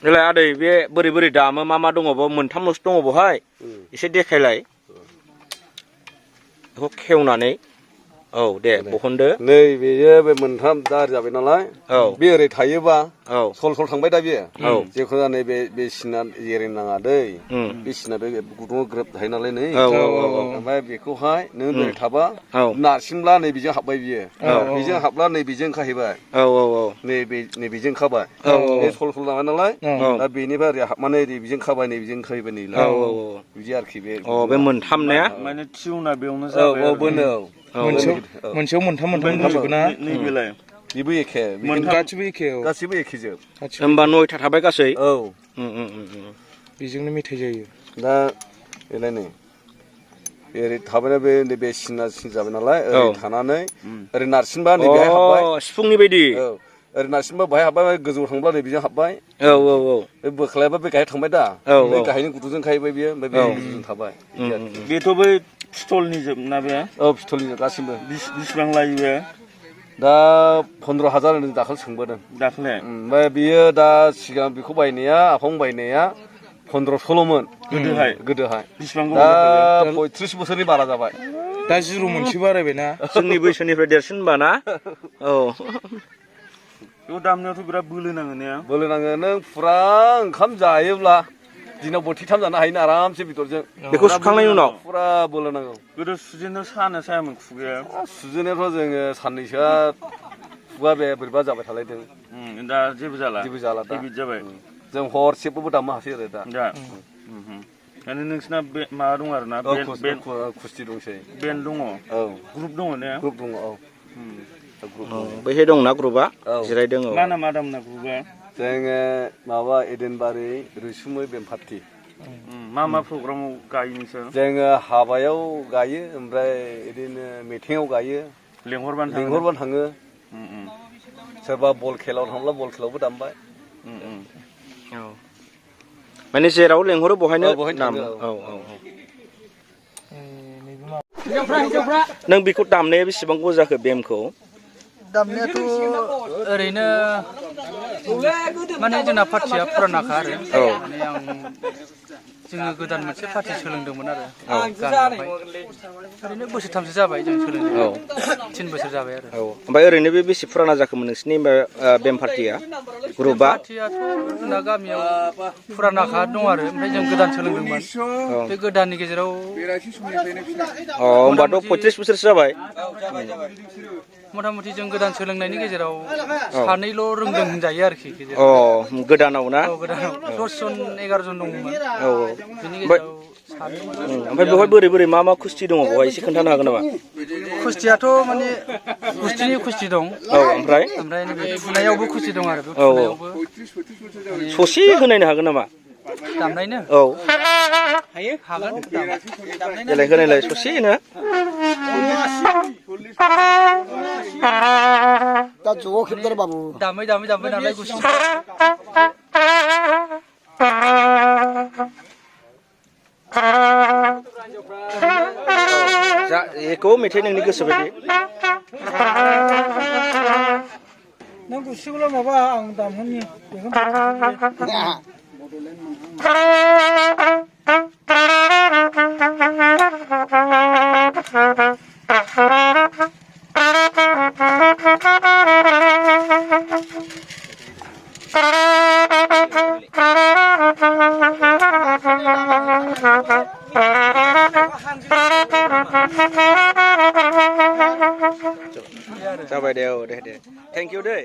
देलाय आदै बे बोरै बोरै दामो मा दङ बाव मोनथामल'सो दङ बहाय एसे देखायलाय बेखौ खेवनानै औ दे बहनदो नै बेयो बे मोनथाम दारि जाबाय नालाय बे ओरै थायोबा सल थांबाय दा बेयो जेखौ नै बे सिना एरैनो नाङा दै बे सिना बे गुदुङाव ग्रोब थायो नालाय नै ओमफ्राय बेखौहाय नों ओरै थाबा नारसिनब्ला नै बेजों हाबबाय बियो बेजों हाबब्ला नै बेजों ओंखारहैबाय नै बेजों ओंखारबाय बे सल लांबाय नालाय दा बेनिफ्राय ओरै हाबनानै ओरै बेजों ओंखारबाय नै बेजों ओंखारहैबाय नै बिदि आरोखि बे मोनथाम ने माने टिउना बेयावनो जाबाय मोनसेयाव मोनथाम थाजोबो ना नैबेलाय बेबो एखे गासिबो एखेजोब होमबा 9था थाबाय गासै बेजोंनो मेथाइ जायो दा बेलाय नै ओरै थाबायना बे नैबे सिन जाबाय नालाय ओरै थानानै ओरै नारसिनबा नै बेहाय हाबबाय सिफुंनि बायदि ओरै नारसिनबा बाहाय हाबबाय गोजौआव थांब्ला नै बेजों हाबबाय बे बोख्लायाबा बे गाहाय थांबाय दा बे गाहायनि गुदुंजों खाहैबाय बियो ओमफ्राय बे गुदुंजों थाबाय बेथ' बै पिस्थलनि जोबना बे पिस्थलनि गासिबो बेसेबां लायो बे दा 15,000 होनदों दाखालि सोंबोदों दाख्लै ओमफ्राय बियो दा सिगां बेखौ बायनाया आफां बायनाया 1500ल'मोन गोदोहाय बेसेबां दा 35 बोसोरनि बारा जाबाय दा जिर' मोनसे बारायबायना जोंनि बैसोनिफ्राय देरसिन होनबा ना बेयाव दामनायावथ' बिराद बोलो नाङो ने बोलो नाङो नों फुरा ओंखाम जायोब्ला दिनाव बोथिथाम जानो हायोना आरामसे बेदरजों बेखौ सुखांनायनि उनाव फुरा बोलो नांगौ गोदो सुजेननो सायामोन खुगाया सुजेननायाथ' जोङो साननैसोआ खुगा बे बोरैबा जाबाय थालायदों दा जेबो जाला दा बिदि जाबाय जों हरसेबो दामनो हासै आरो दा माने नोंसिना बे माबा दं आरो ना खुस्थि दंसै बेन्ड दङ ग्रुप दङ ने ग्रुप दङ बैहाय दंना ग्रुपआ जिरायदों मा नाम आदामना ग्रुपआ जोङो माबा एदेनबारि रैसुमै बेम पार्टि मा प्रग्रामाव गायो नोंसोर जोङो हाबायाव गायो ओमफ्राय बिदिनो मिटिङाव गायो लिंहरबानो थाङो सोरबा बल खेलायाव थांब्ला बल खेलायावबो दामबाय माने जेराव लेंहरो बहायनो दामो नों बेखौ दामनाया बेसेबां गोबाव जाखो बेमखौ दामनायाथ' ओरैनो माने जोंना पार्टिया फुरानाखा आरो माने जोङो गोदान मोनसे पार्टि सोलोंदोंमोन आरो ओरैनो बोसोरथामसो जाबाय जों सोलोंदों 3 बोसोर जाबाय आरो ओमफ्राय ओरैनो बे बेसे फुराना जाखोमोन नोंसिनि बेम पार्टिया ग्रुपआ पार्टियाथ' जोंना गामियाव फुरानाखा दं आरो ओमफ्राय जों गोदान सोलोंदोंमोन बे गोदाननि गेजेराव होमबाथ' 35 बोसोरसो जाबाय मथा मथि जों गोदान सोलोंनायनि गेजेराव सानैल' रोंदों होनजायो आरोखि गोदानाव ना गोदानाव 10 जन 11 जन दंमोन बेनि गेजेराव ओमफ्राय बेवहाय बोरै मा कुस्ति दङ बेवहाय एसे खोन्थानो हागोन नामा कुस्तियाथ' माने कुस्तिनि कुस्ति दं ओमफ्राय नैबे फुनायावबो कुस्ति दं आरो बे फुनायावबो ससे होनायनो हागोन नामा दामनायनो हागोन देलाय होनायलाय ससेनो दा जुगाव खेबदों बाबु दामै नालाय गुस्ति बेखौ मेथाइ नोंनि गोसो बायदि नों गुस्थिखौल' माबा आं दामहोनि जाबाय दे दे थेंक इउ दै